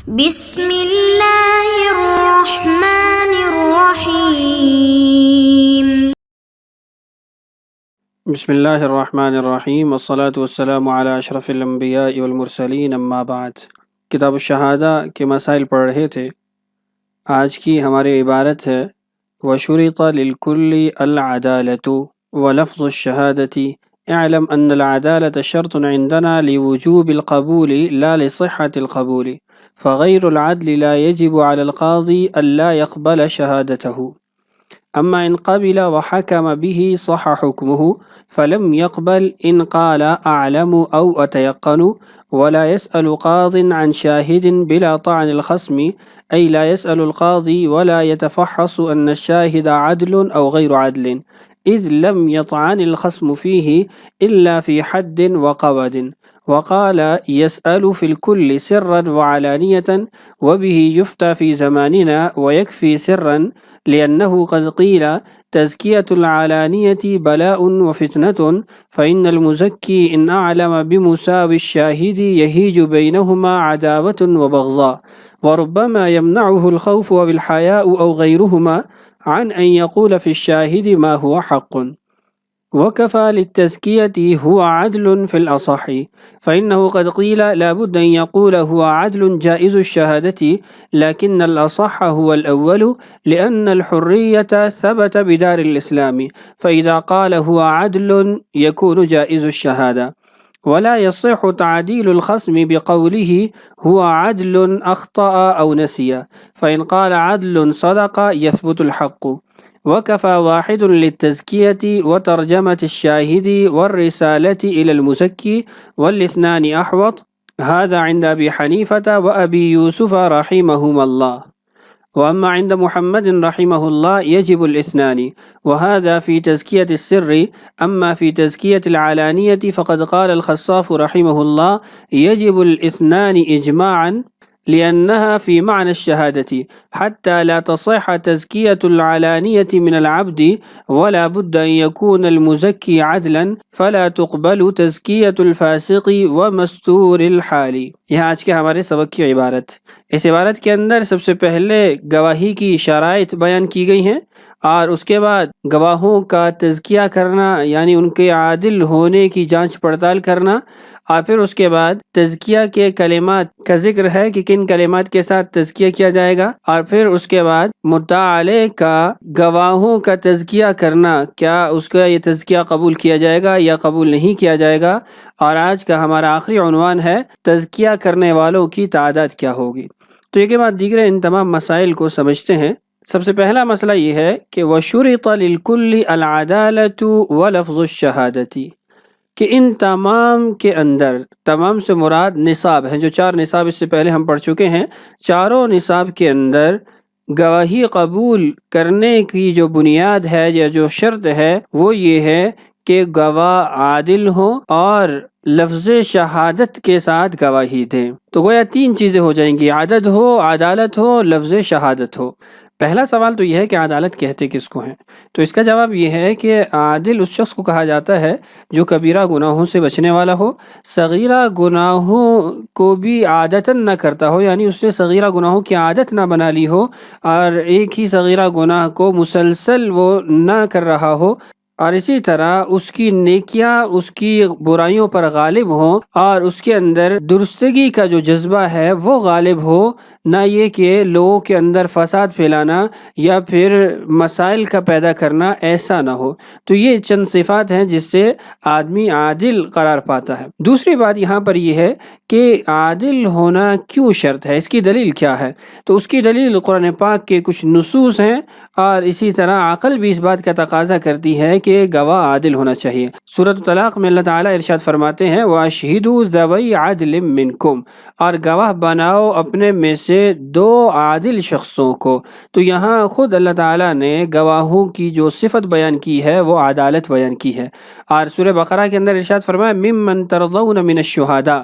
بسم اللہ الرحمن الرحیم۔ بسم اللہ الرحمن الرحیم، والصلاة والسلام علی اشرف الانبیاء والمرسلین، اما بعد۔ کتاب الشہادہ کے مسائل پڑھ رہے تھے۔ آج کی ہماری عبارت ہے وَشُرِطَ لِلْكُلِّ الْعَدَالَةُ وَلَفْظُ الشَّهَادَةِ اعلم أن العدالة شرط عندنا لوجوب القبول لا لصحة القبول، فغير العدل لا يجب على القاضي ألا يقبل شهادته. أما إن قبل وحكم به صح حكمه، فلم يقبل إن قال أعلم أو أتيقن، ولا يسأل قاض عن شاهد بلا طعن الخصم، أي لا يسأل القاضي ولا يتفحص أن الشاهد عدل أو غير عدل، إذ لم يطعن الخصم فيه إلا في حد وقود. وقال يسأل في الكل سرا وعلانية، وبه يفتى في زماننا ويكفي سرا، لأنه قد قيل تزكية العلانية بلاء وفتنة، فإن المزكي إن أعلم بمساوي الشاهد يهيج بينهما عداوة وبغضاء، وربما يمنعه الخوف والحياء أو غيرهما عن أن يقول في الشاهد ما هو حق. وكفى للتزكية هو عدل في الأصح، فإنه قد قيل لا بد أن يقول هو عدل جائز الشهادة، لكن الأصح هو الأول، لأن الحرية ثبت بدار الإسلام، فإذا قال هو عدل يكون جائز الشهادة. ولا يصح تعديل الخصم بقوله هو عدل أخطأ أو نسي، فإن قال عدل صدق يثبت الحق. وكفى واحد للتزكية وترجمة الشاهد والرسالة إلى المزكي، والاثنان أحوط، هذا عند أبي حنيفة وأبي يوسف رحمهما الله. وأما عند محمد رحمه الله يجب الاثنان، وهذا في تزكية السر. أما في تزكية العلانية فقد قال الخصاف رحمه الله يجب الاثنان إجماعا، لأنها في معنى الشهادة، حتى لا تصح تزكية العلانية من العبد، ولا بد أن يكون المزكي عدلا، فلا تقبل تزكية الفاسق ومستور الحال. یہ آج کے ہمارے سبق کی عبارت۔ اس عبارت کے اندر سب سے پہلے گواہی کی شرائط بیان کی گئی ہیں، اور اس کے بعد گواہوں کا تزکیہ کرنا، یعنی ان کے عادل ہونے کی جانچ پڑتال کرنا، اور پھر اس کے بعد تزکیہ کے کلمات کا ذکر ہے کہ کن کلمات کے ساتھ تزکیہ کیا جائے گا، اور پھر اس کے بعد مدعا علیہ کا گواہوں کا تزکیہ کرنا، کیا اس کا یہ تزکیہ قبول کیا جائے گا یا قبول نہیں کیا جائے گا، اور آج کا ہمارا آخری عنوان ہے تزکیہ کرنے والوں کی تعداد کیا ہوگی۔ تو یہ کے بعد دیگر ان تمام مسائل کو سمجھتے ہیں۔ سب سے پہلا مسئلہ یہ ہے کہ وَشُرِطَ لِلْكُلِّ الْعَدَالَةُ وَلَفْظُ الشَّهَادَةِ، کہ ان تمام کے اندر، تمام سے مراد نصاب ہیں، جو 4 نصاب اس سے پہلے ہم پڑھ چکے ہیں، چاروں نصاب کے اندر گواہی قبول کرنے کی جو بنیاد ہے یا جو شرط ہے وہ یہ ہے کہ گواہ عادل ہو اور لفظ شہادت کے ساتھ گواہی دیں۔ تو گویا 3 چیزیں ہو جائیں گی، عدد ہو، عدالت ہو، لفظ شہادت ہو۔ پہلا سوال تو یہ ہے کہ عدالت کہتے کس کو ہیں؟ تو اس کا جواب یہ ہے کہ عادل اس شخص کو کہا جاتا ہے جو کبیرہ گناہوں سے بچنے والا ہو، صغیرہ گناہوں کو بھی عادتاً نہ کرتا ہو، یعنی اس نے صغیرہ گناہوں کی عادت نہ بنا لی ہو، اور ایک ہی صغیرہ گناہ کو مسلسل وہ نہ کر رہا ہو، اور اسی طرح اس کی نیکیاں اس کی برائیوں پر غالب ہوں، اور اس کے اندر درستگی کا جو جذبہ ہے وہ غالب ہو، نہ یہ کہ لوگوں کے اندر فساد پھیلانا یا پھر مسائل کا پیدا کرنا، ایسا نہ ہو۔ تو یہ چند صفات ہیں جس سے آدمی عادل قرار پاتا ہے۔ دوسری بات یہاں پر یہ ہے کہ عادل ہونا کیوں شرط ہے، اس کی دلیل کیا ہے؟ تو اس کی دلیل قرآن پاک کے کچھ نصوص ہیں، اور اسی طرح عقل بھی اس بات کا تقاضا کرتی ہے کہ گواہ عادل ہونا چاہیے۔ سورۃ طلاق میں اللہ تعالیٰ ارشاد فرماتے ہیں وَأَشْهِدُوا ذَوَيْ عَدْلٍ مِّنْكُمْ، اور گواہ بناؤ اپنے میں سے 2 عادل شخصوں کو۔ تو یہاں خود اللہ تعالیٰ نے گواہوں کی جو صفت بیان کی ہے وہ عدالت بیان کی ہے، اور سورہ بقرہ کے اندر ارشاد فرمایا مِمَّن تَرْضَوْنَ مِنَ الشُّهَدَاء،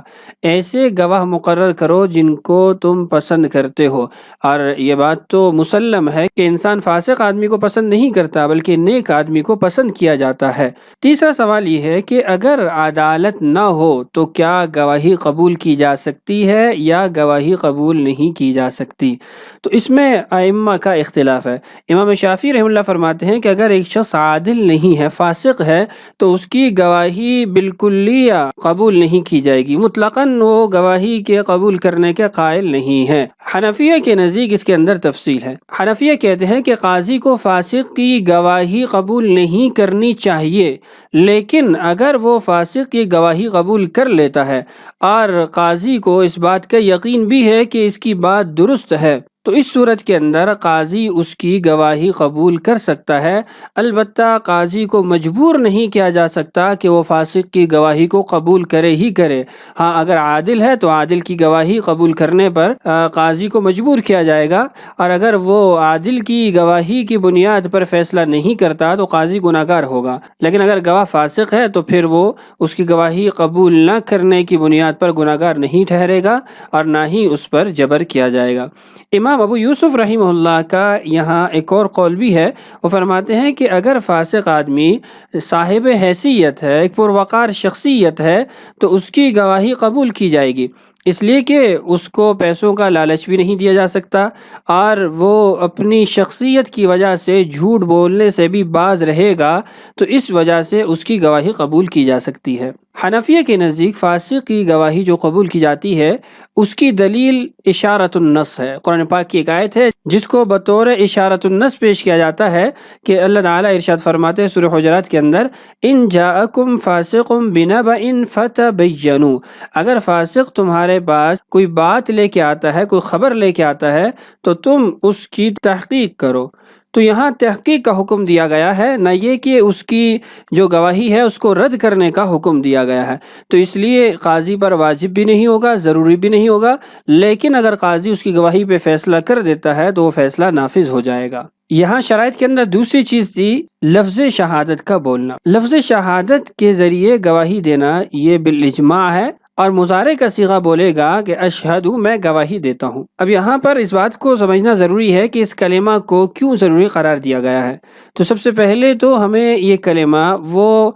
ایسے گواہ مقرر کرو جن کو تم پسند کرتے ہو۔ اور یہ بات تو مسلم ہے کہ انسان فاسق آدمی کو پسند نہیں کرتا، بلکہ نیک آدمی کو پسند کیا جاتا ہے۔ تیسرا سوال یہ ہے کہ اگر عدالت نہ ہو تو کیا گواہی قبول کی جا سکتی ہے یا گواہی قبول نہیں کی جا سکتی؟ تو اس میں ائمہ کا اختلاف ہے۔ امام شافعی رحمہ اللہ فرماتے ہیں کہ اگر ایک شخص عادل نہیں ہے، فاسق ہے، تو اس کی گواہی بالکلیہ قبول نہیں کی جائے گی، مطلقاً وہ گواہی کے قبول کرنے کے قائل نہیں ہے۔ حنفیہ کے نزدیک اس کے اندر تفصیل ہے۔ حنفیہ کہتے ہیں کہ قاضی کو فاسق کی گواہی قبول نہیں کرنی چاہیے، لیکن اگر وہ فاسق کی گواہی قبول کر لیتا ہے اور قاضی کو اس بات کا یقین بھی ہے کہ اس کی بات درست ہے، تو اس صورت کے اندر قاضی اس کی گواہی قبول کر سکتا ہے۔ البتہ قاضی کو مجبور نہیں کیا جا سکتا کہ وہ فاسق کی گواہی کو قبول کرے ہی کرے۔ ہاں، اگر عادل ہے تو عادل کی گواہی قبول کرنے پر قاضی کو مجبور کیا جائے گا، اور اگر وہ عادل کی گواہی کی بنیاد پر فیصلہ نہیں کرتا تو قاضی گناہگار ہوگا۔ لیکن اگر گواہ فاسق ہے تو پھر وہ اس کی گواہی قبول نہ کرنے کی بنیاد پر گناہگار نہیں ٹھہرے گا اور نہ ہی اس پر جبر کیا جائے گا۔ امام ابو یوسف رحمہ اللہ کا یہاں ایک اور قول بھی ہے، وہ فرماتے ہیں کہ اگر فاسق آدمی صاحب حیثیت ہے، ایک پروقار شخصیت ہے، تو اس کی گواہی قبول کی جائے گی، اس لیے کہ اس کو پیسوں کا لالچ بھی نہیں دیا جا سکتا اور وہ اپنی شخصیت کی وجہ سے جھوٹ بولنے سے بھی باز رہے گا، تو اس وجہ سے اس کی گواہی قبول کی جا سکتی ہے۔ حنفیہ کے نزدیک فاسق کی گواہی جو قبول کی جاتی ہے اس کی دلیل اشارۃ النص ہے۔ قرآن پاک کی ایک آیت ہے جس کو بطور اشارۃ النص پیش کیا جاتا ہے کہ اللہ تعالیٰ ارشاد فرماتے ہیں سورہ حجرات کے اندر، ان جاءکم فاسق بنبأ فتبینوا، اگر فاسق تمہارے پاس کوئی بات لے کے آتا ہے، کوئی خبر لے کے آتا ہے تو تم اس کی تحقیق کرو۔ تو یہاں تحقیق کا حکم دیا گیا ہے، نہ یہ کہ اس کی جو گواہی ہے اس کو رد کرنے کا حکم دیا گیا ہے۔ تو اس لیے قاضی پر واجب بھی نہیں ہوگا، ضروری بھی نہیں ہوگا، لیکن اگر قاضی اس کی گواہی پہ فیصلہ کر دیتا ہے تو وہ فیصلہ نافذ ہو جائے گا۔ یہاں شرائط کے اندر دوسری چیز تھی لفظ شہادت کا بولنا۔ لفظ شہادت کے ذریعے گواہی دینا یہ بالاجماع ہے، اور مضارع کا صیغہ بولے گا کہ اشہد، میں گواہی دیتا ہوں۔ اب یہاں پر اس بات کو سمجھنا ضروری ہے کہ اس کلمہ کو کیوں ضروری قرار دیا گیا ہے۔ تو سب سے پہلے تو ہمیں یہ کلمہ وہ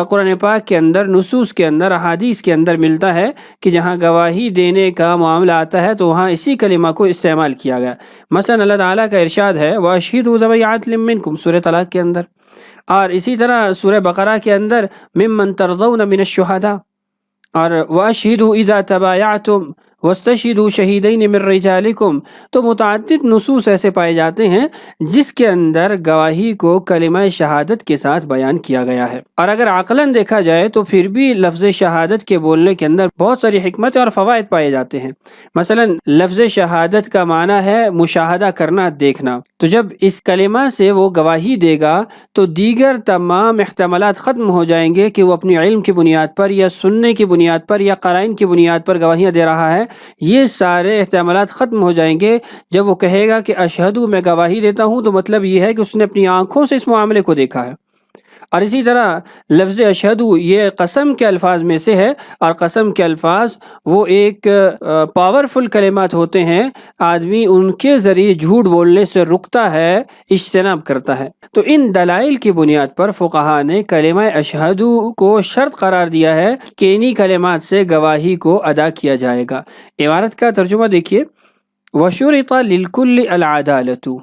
قرآن پاک کے اندر، نصوص کے اندر، احادیث کے اندر ملتا ہے کہ جہاں گواہی دینے کا معاملہ آتا ہے تو وہاں اسی کلمہ کو استعمال کیا گیا۔ مثلا اللہ تعالیٰ کا ارشاد ہے وَأَشْهِدُوا ذَوَيْ عَدْلٍ مِّنكُمْ سورہ طلاق کے اندر، اور اسی طرح سورہ بقرہ کے اندر مِمَّن تَرْضَوْنَ مِنَ الشُّهَدَاءِ، اور وَأَشْهِدُوا إِذَا تَبَايَعْتُمْ وَاسْتَشْهِدُوا شَهِيدَيْنِ مِن رِجَالِكُمْ۔ تو متعدد نصوص ایسے پائے جاتے ہیں جس کے اندر گواہی کو کلمہ شہادت کے ساتھ بیان کیا گیا ہے، اور اگر عقلاً دیکھا جائے تو پھر بھی لفظ شہادت کے بولنے کے اندر بہت ساری حکمت اور فوائد پائے جاتے ہیں۔ مثلا لفظ شہادت کا معنی ہے مشاہدہ کرنا، دیکھنا، تو جب اس کلمہ سے وہ گواہی دے گا تو دیگر تمام احتمالات ختم ہو جائیں گے کہ وہ اپنی علم کی بنیاد پر یا سننے کی بنیاد پر یا قرائن کی بنیاد پر گواہیاں دے رہا ہے۔ یہ سارے احتمالات ختم ہو جائیں گے جب وہ کہے گا کہ اشہدو، میں گواہی دیتا ہوں، تو مطلب یہ ہے کہ اس نے اپنی آنکھوں سے اس معاملے کو دیکھا ہے۔ اور اسی طرح لفظ اشہدو یہ قسم کے الفاظ میں سے ہے، اور قسم کے الفاظ وہ ایک پاورفل کلمات ہوتے ہیں، آدمی ان کے ذریعے جھوٹ بولنے سے رکتا ہے، اجتناب کرتا ہے۔ تو ان دلائل کی بنیاد پر فقہا نے کلمہ اشہدو کو شرط قرار دیا ہے کہ انہی کلمات سے گواہی کو ادا کیا جائے گا۔ عبارت کا ترجمہ دیکھیے، وَشُرِطَ لِلْكُلِّ الْعَدَالَةُ،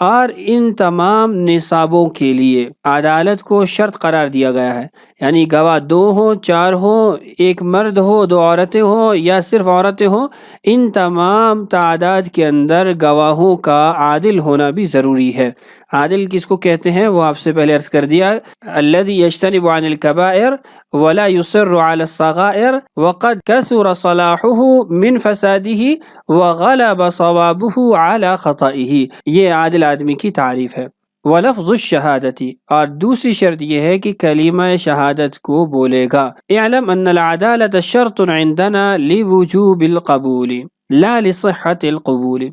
اور ان تمام نصابوں کے لیے عدالت کو شرط قرار دیا گیا ہے، یعنی گواہ 2 ہوں، 4 ہوں، ایک مرد ہو، 2 عورتیں ہوں، یا صرف عورتیں ہوں، ان تمام تعداد کے اندر گواہوں کا عادل ہونا بھی ضروری ہے۔ عادل کس کو کہتے ہیں وہ آپ سے پہلے عرض کر دیا، الذی یجتنب عن الکبائر ولا یصر علی الصغائر وقد کثر صلاحہ من فسادہ وغلب صوابہ علی خطئہ، یہ عادل آدمی کی تعریف ہے۔ وَلَفْظُ الشَّهَادَةِ، اور دوسری شرط یہ ہے کہ کلمہ شہادت کو بولے گا۔ اعلم ان العدالة شرط عندنا لوجوب القبول لا لصحة القبول،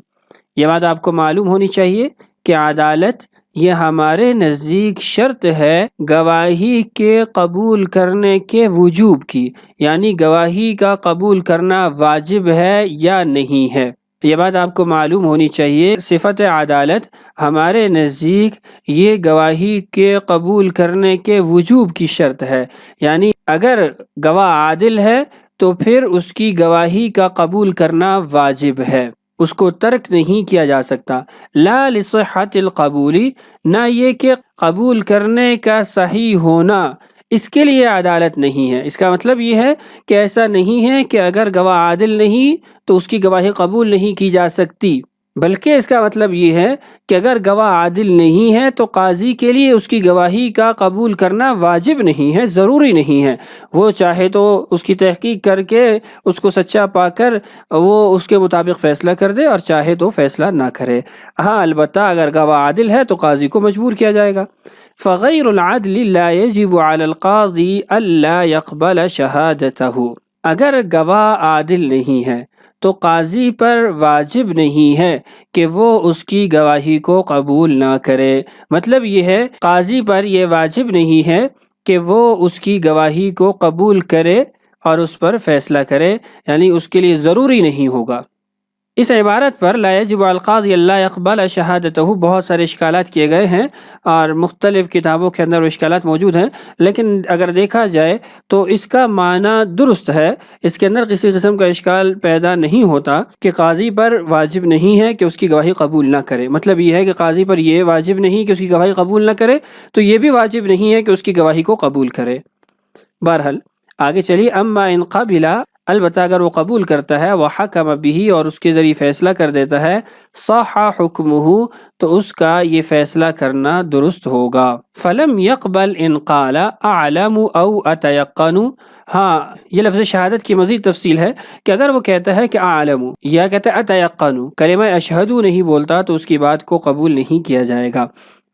یہ بات آپ کو معلوم ہونی چاہیے کہ عدالت یہ ہمارے نزدیک شرط ہے گواہی کے قبول کرنے کے وجوب کی، یعنی گواہی کا قبول کرنا واجب ہے یا نہیں ہے۔ یہ بات آپ کو معلوم ہونی چاہیے، صفت عدالت ہمارے نزدیک یہ گواہی کے قبول کرنے کے وجوب کی شرط ہے، یعنی اگر گواہ عادل ہے تو پھر اس کی گواہی کا قبول کرنا واجب ہے، اس کو ترک نہیں کیا جا سکتا۔ لا لصحت القبولی، نہ یہ کہ قبول کرنے کا صحیح ہونا اس کے لیے عدالت نہیں ہے۔ اس کا مطلب یہ ہے کہ ایسا نہیں ہے کہ اگر گواہ عادل نہیں تو اس کی گواہی قبول نہیں کی جا سکتی، بلکہ اس کا مطلب یہ ہے کہ اگر گواہ عادل نہیں ہے تو قاضی کے لیے اس کی گواہی کا قبول کرنا واجب نہیں ہے، ضروری نہیں ہے۔ وہ چاہے تو اس کی تحقیق کر کے اس کو سچا پا کر وہ اس کے مطابق فیصلہ کر دے، اور چاہے تو فیصلہ نہ کرے۔ ہاں البتہ اگر گواہ عادل ہے تو قاضی کو مجبور کیا جائے گا۔ فغیر العدل لا يجب على القاضی الا يقبل شہادته، اگر گواہ عادل نہیں ہے تو قاضی پر واجب نہیں ہے کہ وہ اس کی گواہی کو قبول نہ کرے۔ مطلب یہ ہے قاضی پر یہ واجب نہیں ہے کہ وہ اس کی گواہی کو قبول کرے اور اس پر فیصلہ کرے، یعنی اس کے لیے ضروری نہیں ہوگا۔ اس عبارت پر لا یجب علی القاضی الا یقبل شہادتہ بہت سارے اشکالات کیے گئے ہیں، اور مختلف کتابوں کے اندر وہ اشکالات موجود ہیں، لیکن اگر دیکھا جائے تو اس کا معنی درست ہے۔ اس کے اندر کسی قسم کا اشکال پیدا نہیں ہوتا کہ قاضی پر واجب نہیں ہے کہ اس کی گواہی قبول نہ کرے۔ مطلب یہ ہے کہ قاضی پر یہ واجب نہیں کہ اس کی گواہی قبول نہ کرے، تو یہ بھی واجب نہیں ہے کہ اس کی گواہی کو قبول کرے۔ بہرحال آگے چلیے، اما ان قبل، البتہ اگر وہ قبول کرتا ہے، وحکم بہ، اور اس کے ذریعے فیصلہ کر دیتا ہے، صح حکمہ، تو اس کا یہ فیصلہ کرنا درست ہوگا۔ فلم یقبل ان قال اعلم او اتیقن، ہاں یہ لفظ شہادت کی مزید تفصیل ہے کہ اگر وہ کہتا ہے کہ اعلم یا کہتا ہے اتیقن، کلمہ اشہد نہیں بولتا تو اس کی بات کو قبول نہیں کیا جائے گا۔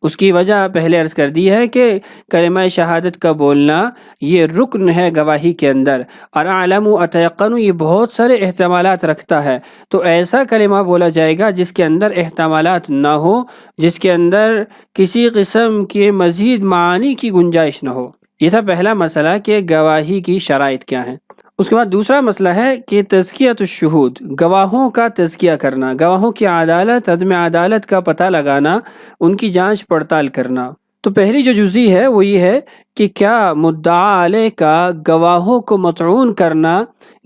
اس کی وجہ پہلے عرض کر دی ہے کہ کلمہ شہادت کا بولنا یہ رکن ہے گواہی کے اندر، اور اعلم و اتیقن یہ بہت سارے احتمالات رکھتا ہے، تو ایسا کلمہ بولا جائے گا جس کے اندر احتمالات نہ ہو، جس کے اندر کسی قسم کے مزید معانی کی گنجائش نہ ہو۔ یہ تھا پہلا مسئلہ کہ گواہی کی شرائط کیا ہیں۔ اس کے بعد دوسرا مسئلہ ہے کہ تزکیۃ الشہود، گواہوں کا تزکیہ کرنا، گواہوں کی عدالت عدم عدالت کا پتہ لگانا، ان کی جانچ پڑتال کرنا۔ تو پہلی جو جزئی ہے وہ یہ ہے کہ کیا مدعا علیہ کا گواہوں کو مطعون کرنا،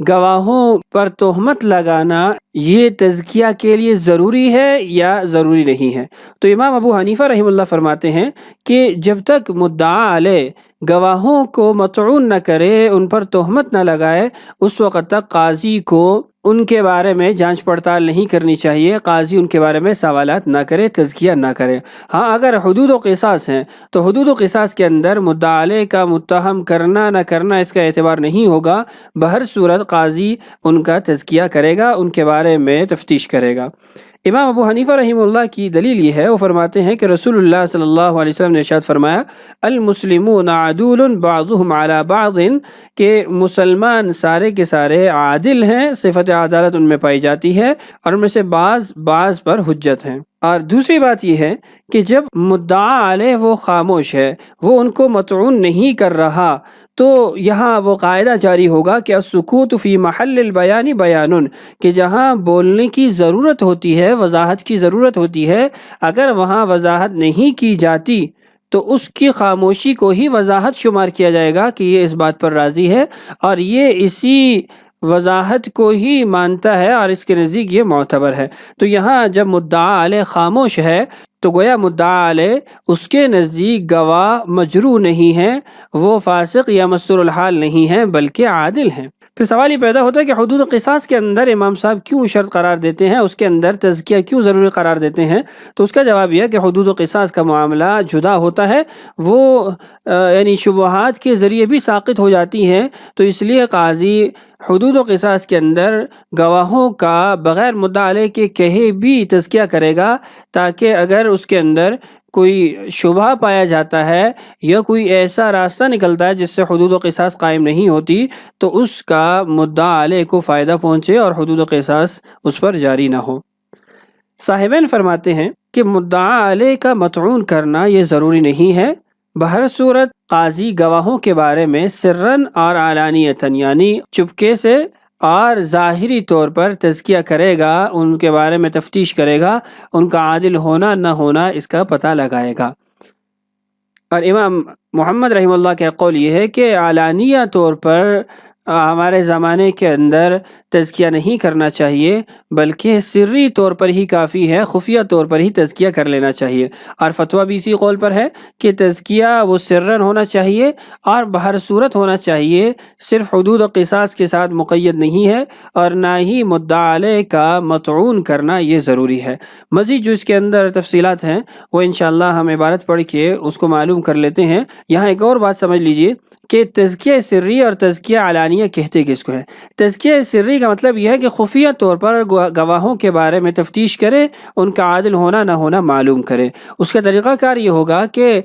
گواہوں پر تہمت لگانا، یہ تزکیہ کے لیے ضروری ہے یا ضروری نہیں ہے؟ تو امام ابو حنیفہ رحمہ اللہ فرماتے ہیں کہ جب تک مدعا علیہ گواہوں کو مطعون نہ کرے، ان پر تہمت نہ لگائے، اس وقت تک قاضی کو ان کے بارے میں جانچ پڑتال نہیں کرنی چاہیے، قاضی ان کے بارے میں سوالات نہ کرے، تزکیہ نہ کرے۔ ہاں اگر حدود و قصاص ہیں تو حدود و قصاص کے اندر مدعا علیہ کا متہم کرنا نہ کرنا اس کا اعتبار نہیں ہوگا، بہر صورت قاضی ان کا تزکیہ کرے گا، ان کے بارے میں تفتیش کرے گا۔ امام ابو حنیفہ رحمہ اللہ کی دلیل یہ ہے، وہ فرماتے ہیں کہ رسول اللہ صلی اللہ علیہ وسلم نے ارشاد فرمایا، المسلمون عدول بعضهم علی بعض، کہ مسلمان سارے کے سارے عادل ہیں، صفت عدالت ان میں پائی جاتی ہے، اور ان میں سے بعض پر حجت ہیں۔ اور دوسری بات یہ ہے کہ جب مدعا علیہ وہ خاموش ہے، وہ ان کو مطعون نہیں کر رہا، تو یہاں وہ قاعدہ جاری ہوگا کہ السکوت فی محل البیان بیان، کہ جہاں بولنے کی ضرورت ہوتی ہے، وضاحت کی ضرورت ہوتی ہے، اگر وہاں وضاحت نہیں کی جاتی تو اس کی خاموشی کو ہی وضاحت شمار کیا جائے گا کہ یہ اس بات پر راضی ہے اور یہ اسی وضاحت کو ہی مانتا ہے اور اس کے نزدیک یہ معتبر ہے۔ تو یہاں جب مدعا علیہ خاموش ہے تو گویا مدعا علیہ اس کے نزدیک گواہ مجروح نہیں ہے، وہ فاسق یا مستور الحال نہیں ہے بلکہ عادل ہیں۔ پھر سوال یہ پیدا ہوتا ہے کہ حدود قصاص کے اندر امام صاحب کیوں شرط قرار دیتے ہیں، اس کے اندر تزکیہ کیوں ضروری قرار دیتے ہیں؟ تو اس کا جواب یہ ہے کہ حدود و قصاص کا معاملہ جدا ہوتا ہے، وہ یعنی شبہات کے ذریعے بھی ساقط ہو جاتی ہیں، تو اس لیے قاضی حدود و قصاص کے اندر گواہوں کا بغیر مدعا علیہ کے کہے بھی تزکیہ کرے گا، تاکہ اگر اس کے اندر کوئی شبہ پایا جاتا ہے یا کوئی ایسا راستہ نکلتا ہے جس سے حدود و قصاص قائم نہیں ہوتی تو اس کا مدعا علیہ کو فائدہ پہنچے اور حدود و قصاص اس پر جاری نہ ہو۔ صاحبین فرماتے ہیں کہ مدعا علیہ کا مطعون کرنا یہ ضروری نہیں ہے، بہر صورت قاضی گواہوں کے بارے میں سرن اور علانیتاً یعنی چپکے سے اور ظاہری طور پر تزکیہ کرے گا، ان کے بارے میں تفتیش کرے گا، ان کا عادل ہونا نہ ہونا اس کا پتہ لگائے گا۔ اور امام محمد رحمہ اللہ کا قول یہ ہے کہ علانیہ طور پر ہمارے زمانے کے اندر تزکیہ نہیں کرنا چاہیے، بلکہ سری طور پر ہی کافی ہے، خفیہ طور پر ہی تزکیہ کر لینا چاہیے۔ اور فتویٰ بھی اسی قول پر ہے کہ تزکیہ وہ سرن ہونا چاہیے اور بہر صورت ہونا چاہیے، صرف حدود و قصاص کے ساتھ مقید نہیں ہے، اور نہ ہی مدعا علیہ کا مطعون کرنا یہ ضروری ہے۔ مزید جو اس کے اندر تفصیلات ہیں وہ انشاءاللہ ہم عبارت پڑھ کے اس کو معلوم کر لیتے ہیں۔ یہاں ایک اور بات سمجھ لیجئے کہ تزکیہ سری اور تزکیہ علانیہ کہتے کس کو ہے۔ تزکیہ سری کا مطلب یہ ہے کہ خفیہ طور پر گواہوں کے بارے میں تفتیش کرے، ان کا عادل ہونا نہ ہونا معلوم کرے۔ اس کا طریقہ کار یہ ہوگا کہ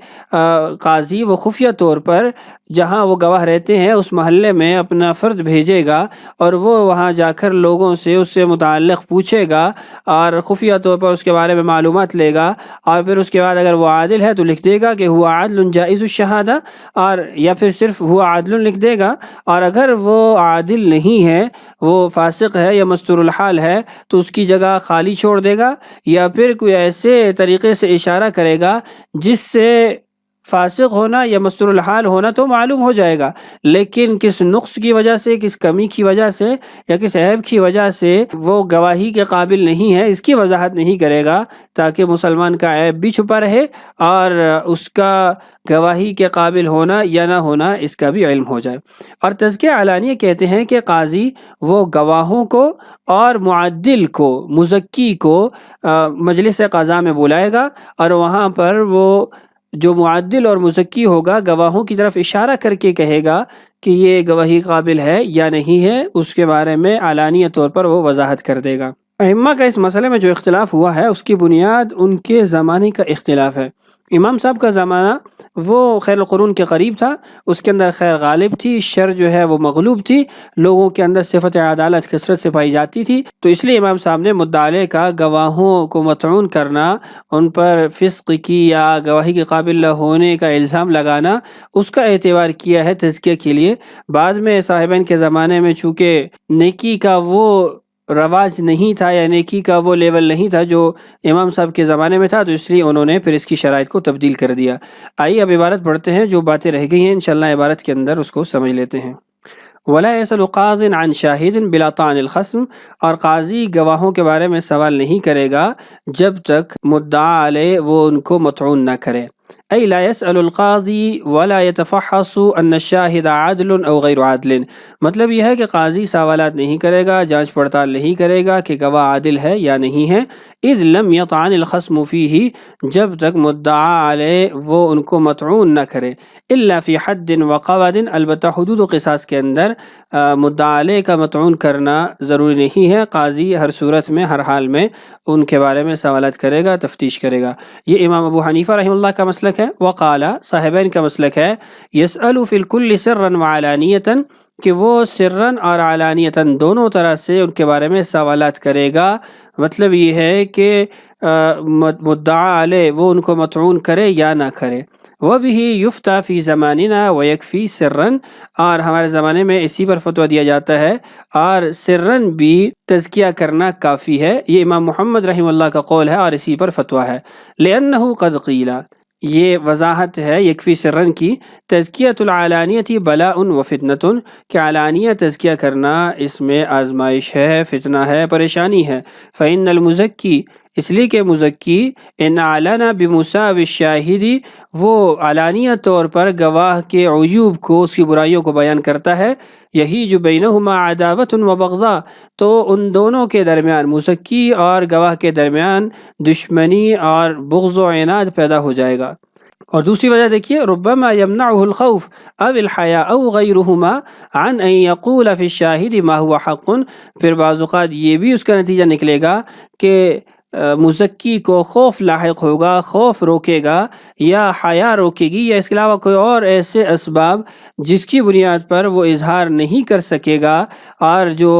قاضی وہ خفیہ طور پر جہاں وہ گواہ رہتے ہیں اس محلے میں اپنا فرد بھیجے گا، اور وہ وہاں جا کر لوگوں سے اس سے متعلق پوچھے گا اور خفیہ طور پر اس کے بارے میں معلومات لے گا، اور پھر اس کے بعد اگر وہ عادل ہے تو لکھ دے گا کہ ہوا عادل جائز الشہادہ، اور یا پھر صرف ہوا عادل لکھ دے گا۔ اور اگر وہ عادل نہیں ہے، وہ فاسق ہے یا مستور الحال ہے، تو اس کی جگہ خالی چھوڑ دے گا، یا پھر کوئی ایسے طریقے سے اشارہ کرے گا جس سے فاسق ہونا یا مستور الحال ہونا تو معلوم ہو جائے گا، لیکن کس نقص کی وجہ سے، کس کمی کی وجہ سے یا کس عیب کی وجہ سے وہ گواہی کے قابل نہیں ہے اس کی وضاحت نہیں کرے گا، تاکہ مسلمان کا عیب بھی چھپا رہے اور اس کا گواہی کے قابل ہونا یا نہ ہونا اس کا بھی علم ہو جائے۔ اور تزکیہ علانیہ کہتے ہیں کہ قاضی وہ گواہوں کو اور معدل کو، مزکی کو مجلس قضا میں بلائے گا، اور وہاں پر وہ جو معدل اور مزکی ہوگا گواہوں کی طرف اشارہ کر کے کہے گا کہ یہ گواہی قابل ہے یا نہیں ہے، اس کے بارے میں علانیہ طور پر وہ وضاحت کر دے گا۔ ائمہ کا اس مسئلے میں جو اختلاف ہوا ہے اس کی بنیاد ان کے زمانے کا اختلاف ہے۔ امام صاحب کا زمانہ وہ خیر القرون کے قریب تھا، اس کے اندر خیر غالب تھی، شر جو ہے وہ مغلوب تھی، لوگوں کے اندر صفت عدالت کثرت سے پائی جاتی تھی، تو اس لیے امام صاحب نے مدعا علیہ کا گواہوں کو مطعون کرنا، ان پر فسق کی یا گواہی کے قابل نہ ہونے کا الزام لگانا، اس کا اعتبار کیا ہے تزکیہ کے لیے۔ بعد میں صاحبین کے زمانے میں چونکہ نیکی کا وہ رواج نہیں تھا یا نیکی کا وہ لیول نہیں تھا جو امام صاحب کے زمانے میں تھا، تو اس لیے انہوں نے پھر اس کی شرائط کو تبدیل کر دیا۔ آئیے اب عبارت پڑھتے ہیں، جو باتیں رہ گئی ہیں انشاءاللہ عبارت کے اندر اس کو سمجھ لیتے ہیں۔ وَلَا يَسْأَلُ قَاضٍ عَنْ شَاهِدٍ بِلَا طَعْنِ الْخَصْمِ، اور قاضی گواہوں کے بارے میں سوال نہیں کرے گا جب تک مدعا علیہ وہ ان کو مطعون نہ کرے۔ ای لا يسأل القاضی ولا يتفحص ان الشاہد عادل او غیر عادل، مطلب یہ ہے کہ قاضی سوالات نہیں کرے گا، جانچ پڑتال نہیں کرے گا کہ گواہ عادل ہے یا نہیں ہے، اذ لم يطعن الخصم فیہ، جب تک مدعا علیہ وہ ان کو مطعون نہ کرے، الا فی حد وقواد، البتہ حدود و قصاص کے اندر مدعا علیہ کا مطعون کرنا ضروری نہیں ہے۔ قاضی ہر صورت میں ہر حال میں ان کے بارے میں سوالات کرے گا، تفتیش کرے گا۔ یہ امام ابو حنیفہ رحمہ اللہ کا مسلک ہے۔ وقال، صاحبین کا مسلک ہے، یسأل فی الکل سرا وعلانیتا، کہ وہ سرن اور علانیتاً دونوں طرح سے ان کے بارے میں سوالات کرے گا۔ مطلب یہ ہے کہ مدعا علیہ وہ ان کو مطعون کرے یا نہ کرے۔ وَبِهِ يُفْتَى فِي زَمَانِنَا وَيَكْفِي سِرًّا، اور ہمارے زمانے میں اسی پر فتویٰ دیا جاتا ہے، اور سرن بھی تزکیہ کرنا کافی ہے۔ یہ امام محمد رحمہ اللہ کا قول ہے اور اسی پر فتویٰ ہے۔ لِأَنَّهُ قَدْ قِيلَ، یہ وضاحت ہے یکفی سرن کی، تزکیۃ العلانیۃ بلاء و فتنۃ، کہ علانیہ تزکیہ کرنا اس میں آزمائش ہے، فتنہ ہے، پریشانی ہے۔ فإن المزکی، اس لیے کہ مزکی ان اعلن بمساوی الشاہد، وہ علانیہ طور پر گواہ کے عیوب کو، اس کی برائیوں کو بیان کرتا ہے، یہی جو بینہما عداوت و بغضاء، تو ان دونوں کے درمیان، مزکی اور گواہ کے درمیان دشمنی اور بغض و عناد پیدا ہو جائے گا۔ اور دوسری وجہ دیکھیے، ربما يمنعه الخوف او الحیاء او غیرهما عن ان يقول في الشاہد ما هو حق، پھر بعض اوقات یہ بھی اس کا نتیجہ نکلے گا کہ مزکی کو خوف لاحق ہوگا، خوف روکے گا یا حیا روکے گی، یا اس کے علاوہ کوئی اور ایسے اسباب جس کی بنیاد پر وہ اظہار نہیں کر سکے گا، اور جو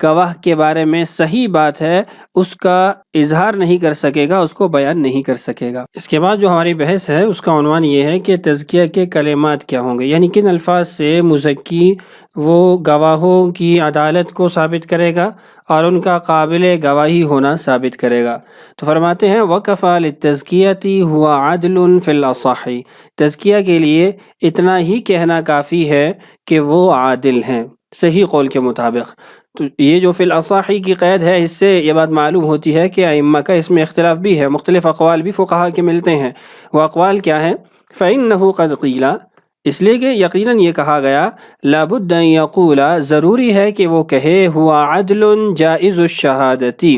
گواہ کے بارے میں صحیح بات ہے اس کا اظہار نہیں کر سکے گا، اس کو بیان نہیں کر سکے گا۔ اس کے بعد جو ہماری بحث ہے اس کا عنوان یہ ہے کہ تزکیہ کے کلمات کیا ہوں گے، یعنی کن الفاظ سے مزکی وہ گواہوں کی عدالت کو ثابت کرے گا اور ان کا قابل گواہی ہونا ثابت کرے گا۔ تو فرماتے ہیں وَكَفَى لِلتَّزْكِيَةِ هُوَ عَدْلٌ فِي الْأَصَحِّ، تزکیہ کے لیے اتنا ہی کہنا کافی ہے کہ وہ عادل ہیں صحیح قول کے مطابق۔ تو یہ جو فی الاصح کی قید ہے، اس سے یہ بات معلوم ہوتی ہے کہ ائمہ کا اس میں اختلاف بھی ہے، مختلف اقوال بھی فقہا کے ملتے ہیں۔ وہ اقوال کیا ہیں؟ فَإِنَّهُ قَدْ قِيلَ، اس لیے کہ یقیناً یہ کہا گیا، لابد ان یقول، ضروری ہے کہ وہ کہے، ہوا عدل جائز الشہادتی،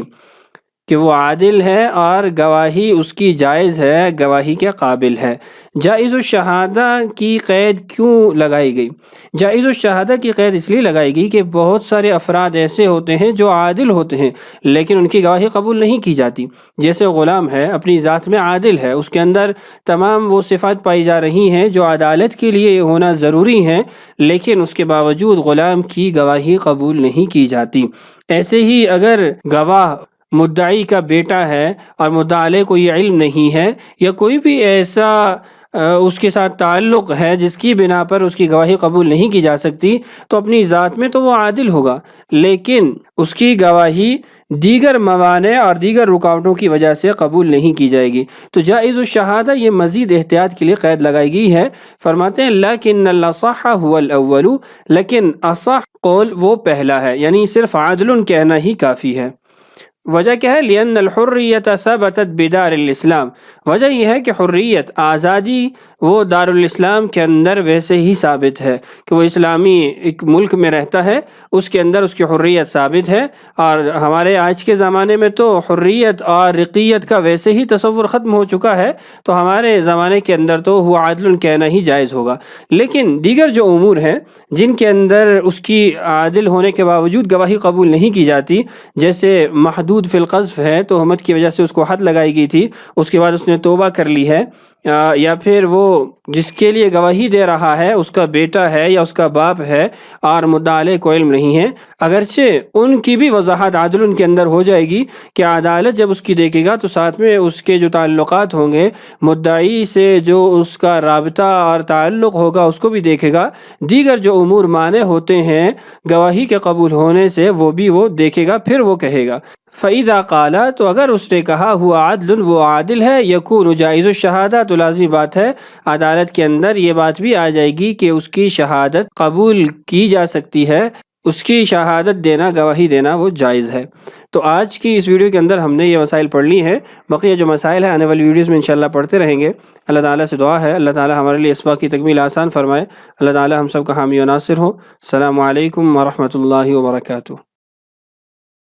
کہ وہ عادل ہے اور گواہی اس کی جائز ہے، گواہی کے قابل ہے۔ جائز الشہادہ کی قید کیوں لگائی گئی؟ جائز الشہادہ کی قید اس لیے لگائی گئی کہ بہت سارے افراد ایسے ہوتے ہیں جو عادل ہوتے ہیں لیکن ان کی گواہی قبول نہیں کی جاتی۔ جیسے غلام ہے، اپنی ذات میں عادل ہے، اس کے اندر تمام وہ صفات پائی جا رہی ہیں جو عدالت کے لیے ہونا ضروری ہیں، لیکن اس کے باوجود غلام کی گواہی قبول نہیں کی جاتی۔ ایسے ہی اگر گواہ مدعی کا بیٹا ہے اور مدعا علیہ کو یہ علم نہیں ہے، یا کوئی بھی ایسا اس کے ساتھ تعلق ہے جس کی بنا پر اس کی گواہی قبول نہیں کی جا سکتی، تو اپنی ذات میں تو وہ عادل ہوگا لیکن اس کی گواہی دیگر موانع اور دیگر رکاوٹوں کی وجہ سے قبول نہیں کی جائے گی۔ تو جائز الشہادہ یہ مزید احتیاط کے لیے قید لگائی گئی ہے۔ فرماتے ہیں لیکن الاصح هو الاول، لیکن اصح قول وہ پہلا ہے، یعنی صرف عادل کہنا ہی کافی ہے۔ وجہ کیا ہے؟ لأن الحریت ثبتت بدار الاسلام، وجہ یہ ہے کہ حریت، آزادی، وہ دار الاسلام کے اندر ویسے ہی ثابت ہے کہ وہ اسلامی ایک ملک میں رہتا ہے، اس کے اندر اس کی حریت ثابت ہے۔ اور ہمارے آج کے زمانے میں تو حریت اور رقیت کا ویسے ہی تصور ختم ہو چکا ہے، تو ہمارے زمانے کے اندر تو ہوا عادل کہنا ہی جائز ہوگا۔ لیکن دیگر جو امور ہیں جن کے اندر اس کی عادل ہونے کے باوجود گواہی قبول نہیں کی جاتی، جیسے محدود فی القذف ہے، تہمت کی وجہ سے اس کو حد لگائی گئی تھی، اس کے بعد اس نے توبہ کر لی ہے، یا پھر وہ جس کے لیے گواہی دے رہا ہے اس کا بیٹا ہے یا اس کا باپ ہے اور مدعا علیہ کو علم نہیں ہے، اگرچہ ان کی بھی وضاحت عادل ان کے اندر ہو جائے گی کہ عدالت جب اس کی دیکھے گا تو ساتھ میں اس کے جو تعلقات ہوں گے، مدعی سے جو اس کا رابطہ اور تعلق ہوگا اس کو بھی دیکھے گا، دیگر جو امور مانع ہوتے ہیں گواہی کے قبول ہونے سے وہ بھی وہ دیکھے گا، پھر وہ کہے گا۔ فَإِذَا قَالَ، تو اگر اس نے کہا ہوا عادل، وہ عادل ہے، یکون جائز الشہادہ، تو لازمی بات ہے عدالت کے اندر یہ بات بھی آ جائے گی کہ اس کی شہادت قبول کی جا سکتی ہے، اس کی شہادت دینا، گواہی دینا وہ جائز ہے۔ تو آج کی اس ویڈیو کے اندر ہم نے یہ مسائل پڑھ لی ہیں، بقیہ جو مسائل ہیں آنے والی ویڈیوز میں انشاءاللہ پڑھتے رہیں گے۔ اللہ تعالیٰ سے دعا ہے اللہ تعالیٰ ہمارے لیے اس بات کی تکمیل آسان فرمائے، اللہ تعالیٰ ہم سب کا حامی و ناصر ہو۔ السلام علیکم ورحمۃ اللہ وبرکاتہ۔